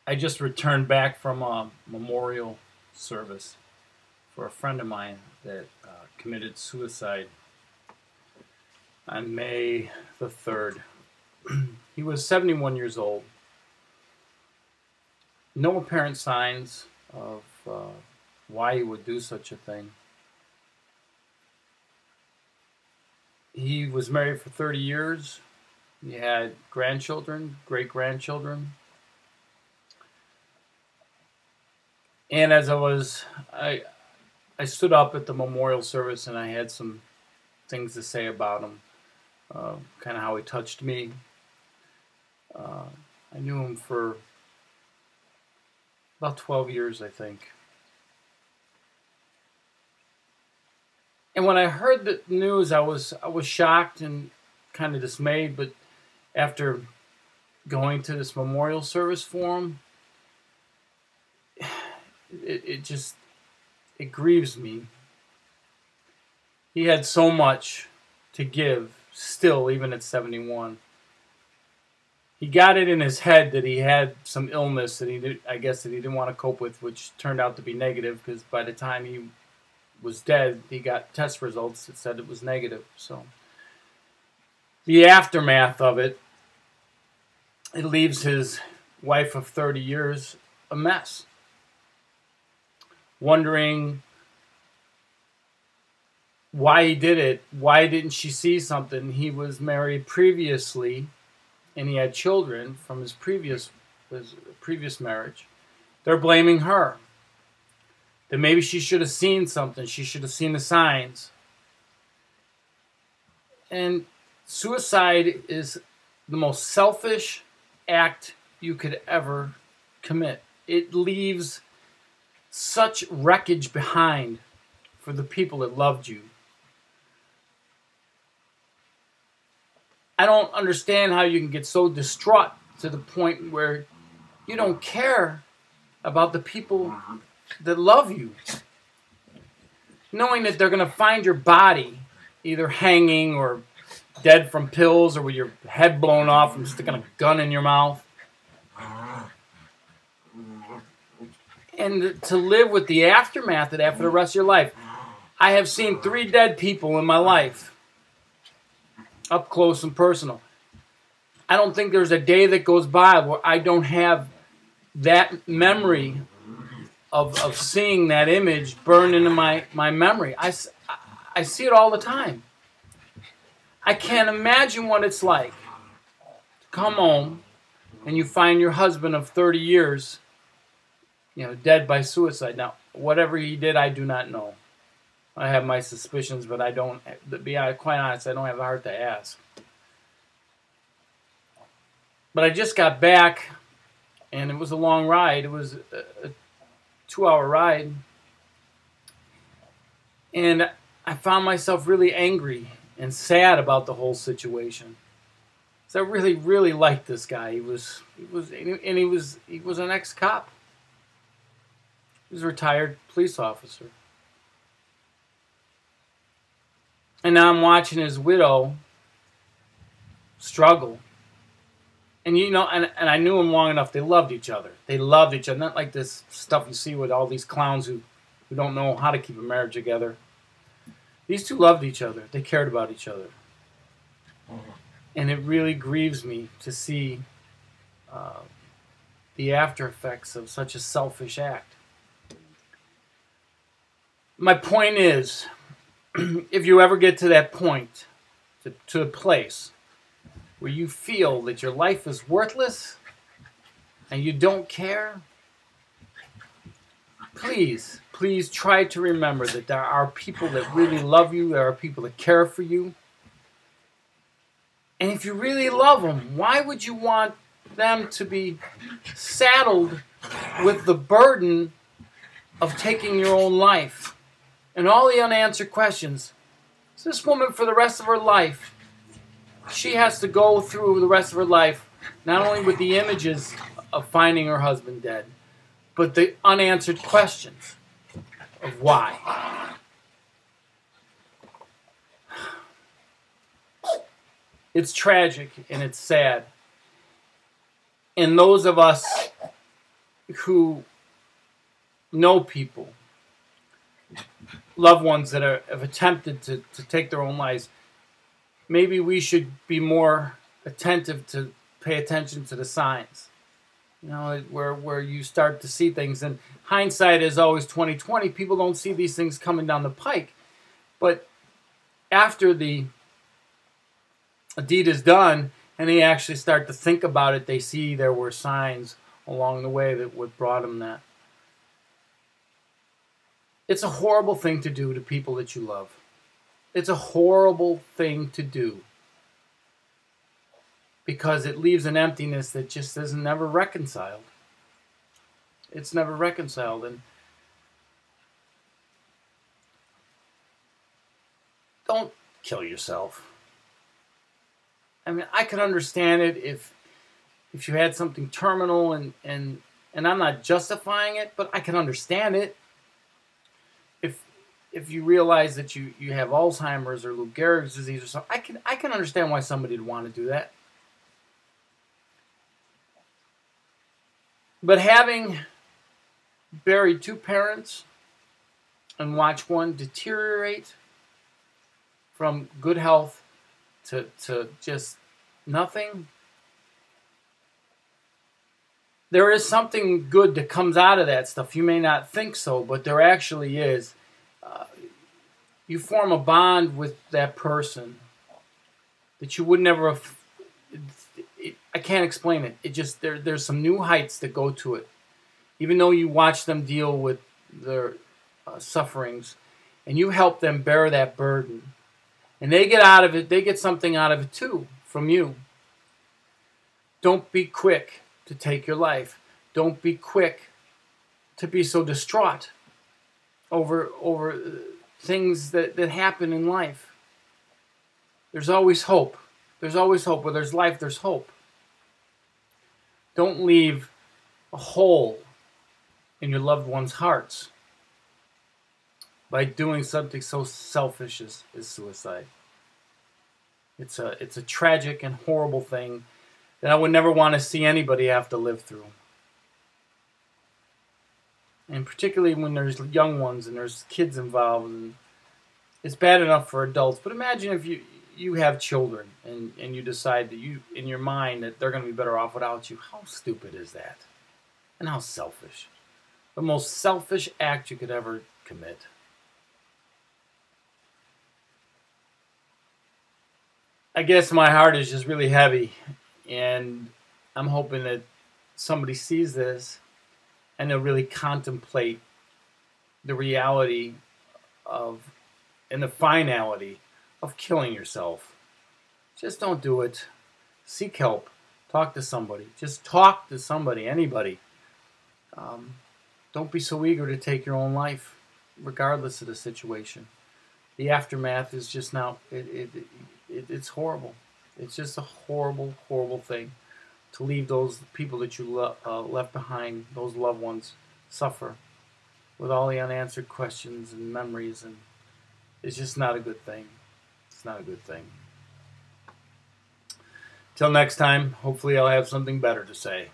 I just returned back from a memorial service for a friend of mine that committed suicide on May the 3rd. He was 71 years old. No apparent signs of why he would do such a thing. He was married for 30 years. He had grandchildren, great grandchildren. And as I stood up at the memorial service and I had some things to say about him, kind of how he touched me. I knew him for about 12 years, I think. And when I heard the news, I was shocked and kind of dismayed. But after going to this memorial service for him, it grieves me. He had so much to give, still, even at 71. He got it in his head that he had some illness that I guess that he didn't want to cope with, which turned out to be negative because by the time he was dead, he got test results that said it was negative. So the aftermath of it, it leaves his wife of 30 years a mess, wondering why he did it. Why didn't she see something? He was married previously, and he had children from his previous marriage. They're blaming her. That maybe she should have seen something. She should have seen the signs. And suicide is the most selfish act you could ever commit. It leaves such wreckage behind for the people that loved you. I don't understand how you can get so distraught to the point where you don't care about the people that love you. Knowing that they're going to find your body either hanging or dead from pills or with your head blown off from sticking a gun in your mouth. And to live with the aftermath of that for the rest of your life. I have seen 3 dead people in my life. Up close and personal. I don't think there's a day that goes by where I don't have that memory of seeing that image burned into my memory. I see it all the time. I can't imagine what it's like to come home and you find your husband of 30 years, dead by suicide. Now, whatever he did, I do not know. I have my suspicions, but to be quite honest, I don't have the heart to ask. But I just got back, and it was a long ride. It was a 2-hour ride. And I found myself really angry and sad about the whole situation. So I really, really liked this guy. He was an ex-cop. He was a retired police officer. And now I'm watching his widow struggle. And and I knew him long enough. They loved each other. They loved each other. Not like this stuff you see with all these clowns who don't know how to keep a marriage together. These two loved each other. They cared about each other. And it really grieves me to see the after effects of such a selfish act. My point is, if you ever get to that point, to a place where you feel that your life is worthless and you don't care, please try to remember that there are people that really love you. There are people that care for you. And if you really love them, why would you want them to be saddled with the burden of taking your own life? And all the unanswered questions. So this woman, for the rest of her life, she has to go through the rest of her life, not only with the images of finding her husband dead, but the unanswered questions of why. It's tragic and it's sad. And those of us who know people, loved ones that have attempted to take their own lives, maybe we should be more attentive to pay attention to the signs. You know, where you start to see things. And hindsight is always 2020. People don't see these things coming down the pike. But after the deed is done and they actually start to think about it, they see there were signs along the way that would brought them that. It's a horrible thing to do to people that you love. It's a horrible thing to do because it leaves an emptiness that just is never reconciled. It's never reconciled. And don't kill yourself. I mean, I could understand it if you had something terminal, and I'm not justifying it, but I can understand it. If you realize that you have Alzheimer's or Lou Gehrig's disease or something, I can understand why somebody would want to do that. But having buried two parents and watch one deteriorate from good health to just nothing, there is something good that comes out of that stuff. You may not think so, but there actually is. You form a bond with that person that you would never have. I can't explain it. It just there's some new heights that go to it. Even though you watch them deal with their sufferings, and you help them bear that burden, and they get out of it. They get something out of it too from you. Don't be quick to take your life. Don't be quick to be so distraught over things that happen in life. There's always hope. There's always hope. Where there's life, there's hope. Don't leave a hole in your loved ones' hearts by doing something so selfish as suicide. It's a tragic and horrible thing that I would never want to see anybody have to live through. And particularly when there's young ones and there's kids involved. And it's bad enough for adults, but imagine if you have children and you decide that you, in your mind, that they're going to be better off without you. How stupid is that? And how selfish. The most selfish act you could ever commit. I guess my heart is just really heavy, and I'm hoping that somebody sees this and they'll really contemplate the reality of and the finality of killing yourself. Just don't do it. Seek help. Talk to somebody. Just talk to somebody, anybody. Don't be so eager to take your own life, regardless of the situation. The aftermath is just now, it's horrible. It's just a horrible, horrible thing to leave those people that you left behind, those loved ones, suffer with all the unanswered questions and memories, and it's just not a good thing. It's not a good thing. Till next time, hopefully I'll have something better to say.